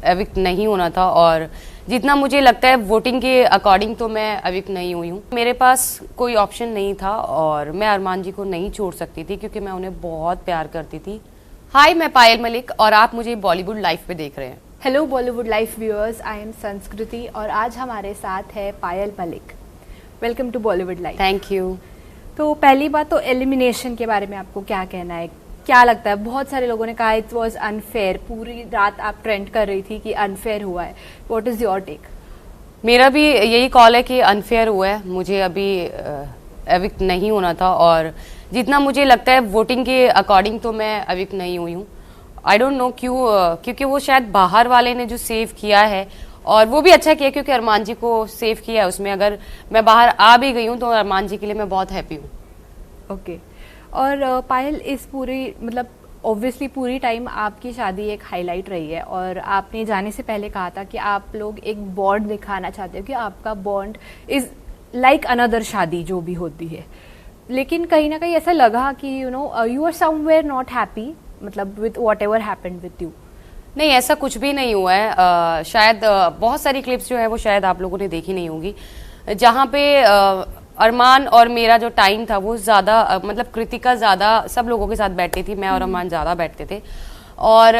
Evict नहीं होना था, और जितना मुझे लगता है वोटिंग के अकॉर्डिंग तो मैं एविक्ट नहीं हुई हूँ। मेरे पास कोई ऑप्शन नहीं था और मैं अरमान जी को नहीं छोड़ सकती थी क्योंकि मैं उन्हें बहुत प्यार करती थी। हाय, मैं पायल मलिक और आप मुझे बॉलीवुड लाइव पे देख रहे हैं। Hello Bollywood life viewers, I am Sanskriti और आज हमारे साथ है Payal Malik. Welcome to Bollywood live. Thank you. तो पहली बात तो एलिमिनेशन के बारे में आपको क्या कहना है, क्या लगता है? बहुत सारे लोगों ने कहा इट वाज अनफेयर, पूरी रात आप ट्रेंड कर रही थी कि अनफेयर हुआ है। What is your take? मेरा भी यही कॉल है कि अनफेयर हुआ है, मुझे अभी एविक्ट नहीं होना था और जितना मुझे लगता है वोटिंग के अकॉर्डिंग तो मैं एविक्ट नहीं हुई हूँ। आई डोंट नो क्यों, क्योंकि वो शायद बाहर वाले ने जो सेव किया है और वो भी अच्छा किया क्योंकि अरमान जी को सेव किया है उसमें। अगर मैं बाहर आ भी गई हूँ तो अरमान जी के लिए मैं बहुत हैप्पी हूँ। ओके। और पायल, इस पूरी मतलब ऑब्वियसली पूरी टाइम आपकी शादी एक हाईलाइट रही है और आपने जाने से पहले कहा था कि आप लोग एक बॉन्ड दिखाना चाहते हो कि आपका बॉन्ड इज लाइक अनदर शादी जो भी होती है, लेकिन कहीं ना कहीं ऐसा लगा कि you are somewhere not happy, मतलब with whatever happened with you. नहीं, ऐसा कुछ भी नहीं हुआ है। शायद बहुत सारी क्लिप्स जो है वो शायद आप लोगों ने देखी नहीं होगी, जहाँ पे अरमान और मेरा जो टाइम था वो ज़्यादा मतलब कृतिका ज़्यादा सब लोगों के साथ बैठती थी, मैं और अरमान ज़्यादा बैठते थे। और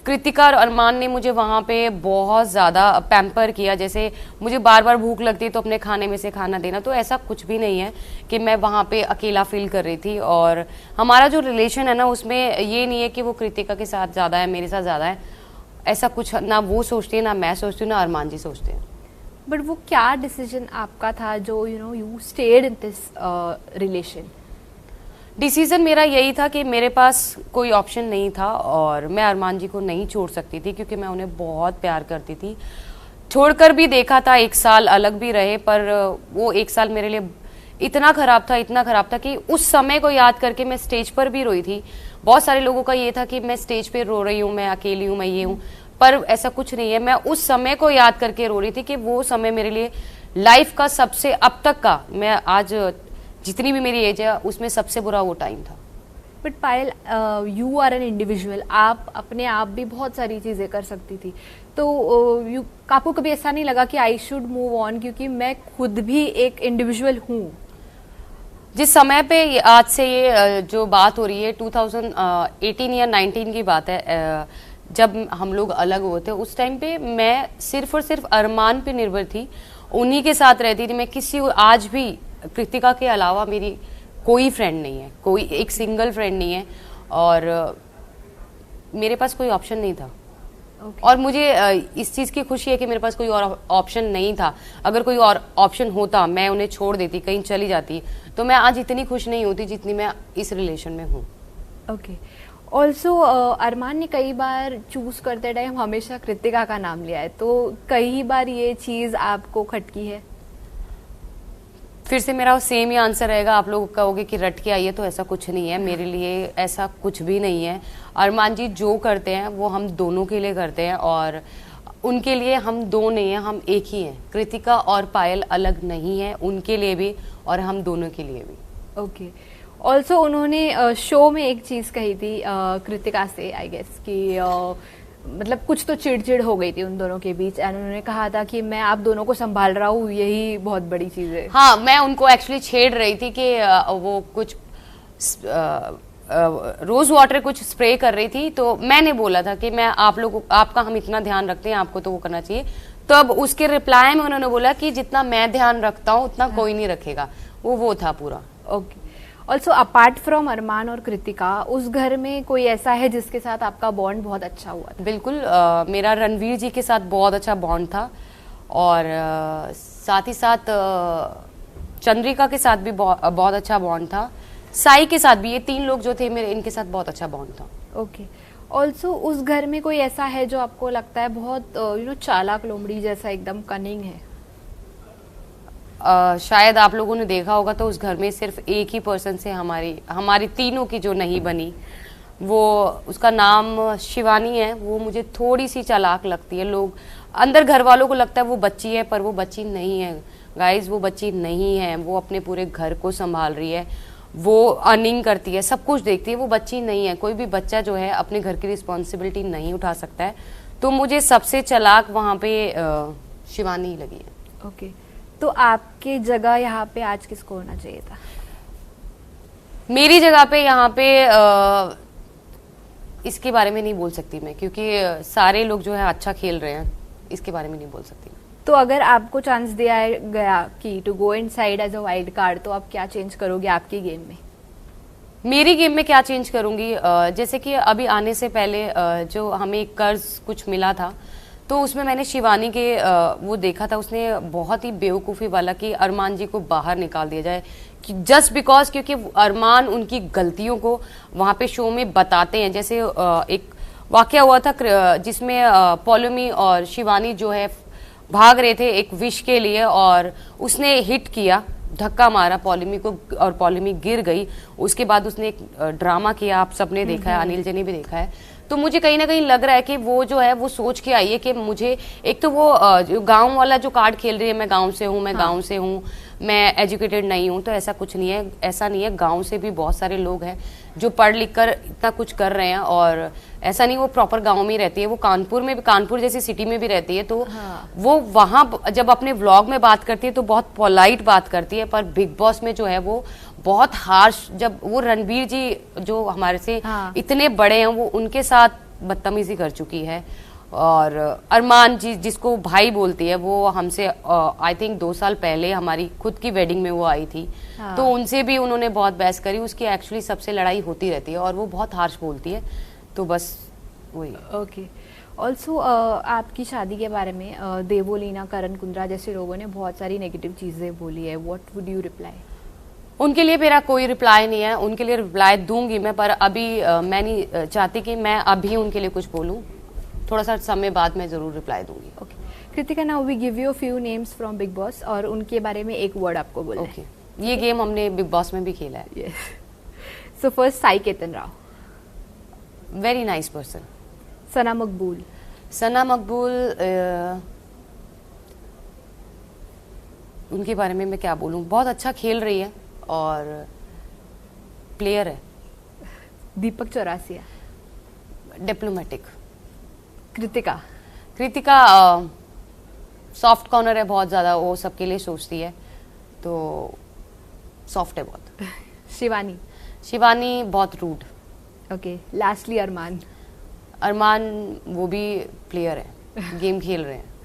कृतिका और अरमान ने मुझे वहाँ पे बहुत ज़्यादा पैम्पर किया, जैसे मुझे बार बार भूख लगती तो अपने खाने में से खाना देना। तो ऐसा कुछ भी नहीं है कि मैं वहाँ पे अकेला फील कर रही थी। और हमारा जो रिलेशन है ना उसमें ये नहीं है कि वो कृतिका के साथ ज़्यादा है, मेरे साथ ज़्यादा है। ऐसा कुछ ना वो सोचती है, ना मैं सोचती हूँ, ना अरमान जी सोचते हैं। बट वो क्या डिसीजन आपका था जो you stayed in this relation? Decision मेरा यही था कि मेरे पास कोई ऑप्शन नहीं था और मैं अरमान जी को नहीं छोड़ सकती थी क्योंकि मैं उन्हें बहुत प्यार करती थी। छोड़कर भी देखा था, 1 साल अलग भी रहे, पर वो 1 साल मेरे लिए इतना ख़राब था, इतना ख़राब था कि उस समय को याद करके मैं स्टेज पर भी रोई थी। बहुत सारे लोगों का ये था कि मैं स्टेज पर रो रही हूँ, मैं अकेली हूँ, मैं ये हूँ, पर ऐसा कुछ नहीं है। मैं उस समय को याद करके रो रही थी कि वो समय मेरे लिए लाइफ का सबसे, अब तक का, मैं आज जितनी भी मेरी एज है उसमें सबसे बुरा वो टाइम था। But Payal, you are an individual, आप अपने आप भी बहुत सारी चीज़ें कर सकती थी, तो आपको कभी ऐसा नहीं लगा कि आई शुड मूव ऑन क्योंकि मैं खुद भी एक इंडिविजुअल हूँ? जिस समय पे आज से ये जो बात हो रही है 2018 या 19 की बात है, जब हम लोग अलग हुए थे, उस टाइम पे मैं सिर्फ और सिर्फ अरमान पे निर्भर थी, उन्हीं के साथ रहती थी। मैं किसी, आज भी कृतिका के अलावा मेरी कोई फ्रेंड नहीं है, कोई एक सिंगल फ्रेंड नहीं है और मेरे पास कोई ऑप्शन नहीं था। और मुझे इस चीज़ की खुशी है कि मेरे पास कोई और ऑप्शन नहीं था। अगर कोई और ऑप्शन होता, मैं उन्हें छोड़ देती, कहीं चली जाती, तो मैं आज इतनी खुश नहीं होती जितनी मैं इस रिलेशन में हूँ। ओके। ऑल्सो अरमान ने कई बार चूज करते टाइम हमेशा कृतिका का नाम लिया है, तो कई बार ये चीज़ आपको खटकी है? फिर से मेरा सेम ही आंसर रहेगा, आप लोग कहोगे कि रट के आई है, तो ऐसा कुछ नहीं है। मेरे लिए ऐसा कुछ भी नहीं है। अरमान जी जो करते हैं वो हम दोनों के लिए करते हैं और उनके लिए हम दो नहीं हैं, हम एक ही हैं। कृतिका और पायल अलग नहीं है, उनके लिए भी और हम दोनों के लिए भी। ओके। ऑल्सो उन्होंने शो में एक चीज़ कही थी कृतिका से, आई गेस कि मतलब कुछ तो चिड़चिड़ हो गई थी उन दोनों के बीच एंड उन्होंने कहा था कि मैं आप दोनों को संभाल रहा हूँ, यही बहुत बड़ी चीज़ है। हाँ, मैं उनको एक्चुअली छेड़ रही थी कि वो कुछ रोज वाटर कुछ स्प्रे कर रही थी, तो मैंने बोला था कि मैं आप लोगों, आपका हम इतना ध्यान रखते हैं, आपको तो वो करना चाहिए। तो अब उसके रिप्लाई में उन्होंने बोला कि जितना मैं ध्यान रखता हूँ उतना कोई नहीं रखेगा। वो था पूरा। ओके। ऑल्सो अपार्ट फ्रॉम अरमान और कृतिका, उस घर में कोई ऐसा है जिसके साथ आपका बॉन्ड बहुत अच्छा हुआ था? बिल्कुल, मेरा रणवीर जी के साथ बहुत अच्छा बॉन्ड था और साथ ही साथ चंद्रिका के साथ भी बहुत अच्छा बॉन्ड था। साई के साथ भी, ये 3 लोग जो थे मेरे, इनके साथ बहुत अच्छा बॉन्ड था। ओके। ऑल्सो उस घर में कोई ऐसा है जो आपको लगता है बहुत चालाक लोमड़ी जैसा, एकदम कनिंग है? शायद आप लोगों ने देखा होगा तो उस घर में सिर्फ एक ही पर्सन से हमारी तीनों की जो नहीं बनी, वो उसका नाम शिवानी है। वो मुझे थोड़ी सी चालाक लगती है। लोग अंदर घर वालों को लगता है वो बच्ची है, पर वो बच्ची नहीं है गाइज, वो बच्ची नहीं है। वो अपने पूरे घर को संभाल रही है, वो अर्निंग करती है, सब कुछ देखती है, वो बच्ची नहीं है। कोई भी बच्चा जो है अपने घर की रिस्पॉन्सिबिलिटी नहीं उठा सकता है। तो मुझे सबसे चालाक वहाँ पे शिवानी ही लगी है। ओके, तो आपकी जगह यहाँ पे आज किसको होना चाहिए था? मेरी जगह पे यहाँ पे इसके बारे में नहीं बोल सकती मैं, क्योंकि सारे लोग जो है अच्छा खेल रहे हैं, इसके बारे में नहीं बोल सकती। तो अगर आपको चांस दिया गया कि to go inside as a wild card, तो आप क्या चेंज करोगे आपकी गेम में? मेरी गेम में क्या चेंज करूंगी, जैसे कि अभी आने से पहले जो हमें कर्ज कुछ मिला था, तो उसमें मैंने शिवानी के वो देखा था, उसने बहुत ही बेवकूफ़ी वाला कि अरमान जी को बाहर निकाल दिया जाए, कि जस्ट बिकॉज क्योंकि अरमान उनकी गलतियों को वहाँ पे शो में बताते हैं। जैसे एक वाकया हुआ था जिसमें पॉलमी और शिवानी जो है भाग रहे थे एक विश के लिए, और उसने हिट किया, धक्का मारा पॉलमी को, और पॉलमी गिर गई। उसके बाद उसने एक ड्रामा किया, आप सबने देखा है, अनिल जी ने भी देखा है। तो मुझे कहीं ना कहीं लग रहा है कि वो जो है वो सोच के आई है कि मुझे एक तो वो गांव वाला जो कार्ड खेल रही है, मैं गांव से हूँ, मैं गांव से हूँ, मैं एजुकेटेड नहीं हूँ, तो ऐसा कुछ नहीं है, ऐसा नहीं है। गांव से भी बहुत सारे लोग हैं जो पढ़ लिख कर इतना कुछ कर रहे हैं, और ऐसा नहीं वो प्रॉपर गांव में ही रहती है, वो कानपुर में भी, कानपुर जैसी सिटी में भी रहती है। तो वो वहाँ जब अपने व्लॉग में बात करती है तो बहुत पोलाइट बात करती है, पर बिग बॉस में जो है वो बहुत हार्श, जब वो रणवीर जी जो हमारे से इतने बड़े हैं, वो उनके साथ बदतमीजी कर चुकी है। और अरमान जी जिसको भाई बोलती है, वो हमसे आई थिंक 2 साल पहले हमारी खुद की वेडिंग में वो आई थी, तो उनसे भी उन्होंने बहुत बहस करी। उसकी एक्चुअली सबसे लड़ाई होती रहती है और वो बहुत हार्श बोलती है, तो बस वही। ओके, ऑल्सो आपकी शादी के बारे में देवोलीना, करण कुंद्रा जैसे लोगों ने बहुत सारी नेगेटिव चीज़ें बोली है, व्हाट वुड यू रिप्लाई? उनके लिए मेरा कोई रिप्लाई नहीं है, उनके लिए रिप्लाई दूंगी मैं, पर अभी मैं नहीं चाहती कि मैं अभी उनके लिए कुछ बोलूं, थोड़ा सा समय बाद मैं जरूर रिप्लाई दूंगी। Okay, Kritika, now we give you few names from Bigg Boss, और उनके बारे में एक वर्ड आपको बोलना है। ओके, ये गेम हमने बिग बॉस में भी खेला है। Yes. So first, Sai Ketan Rao. Very nice person. Sana Maqbool. Sana मकबूल, उनके बारे में मैं क्या बोलूं, बहुत अच्छा खेल रही है और प्लेयर है। Deepak Chaurasia. Diplomatic. Kritika. Kritika soft corner है बहुत ज़्यादा, वो सबके लिए सोचती है, तो सॉफ्ट है बहुत। शिवानी। शिवानी बहुत रूड। ओके, लास्टली अरमान। अरमान वो भी प्लेयर है, गेम खेल रहे हैं।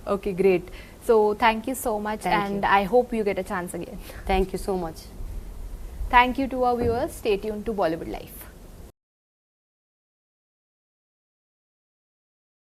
Okay, great. So thank you so much, and I hope you get a chance again. Thank you so much. Thank you to our viewers. Stay tuned to Bollywood Life.